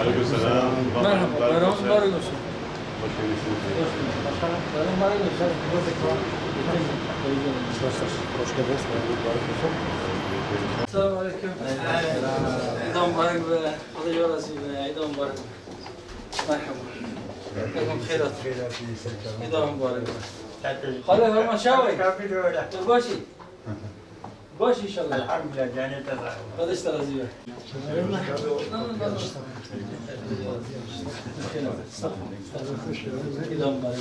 Aleykümselam. Merhaba, bayramınız mübarek olsun. Hoş geldiniz. Başkanım, bayram mübarek olsun. Hoş geldiniz. Selamun aleyküm. İdam mübarek ve Allah yorası ve idam mübarek. Merhaba. Lekum khairat. İdam mübarek. Hala Herman Şahay. Başı. Baş inşallah. Elhamdülillah cennete sağ Kardeşler azıyor. İdam mübarek.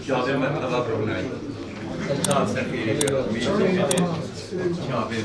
Kâbe merhaba problemi. Kâbe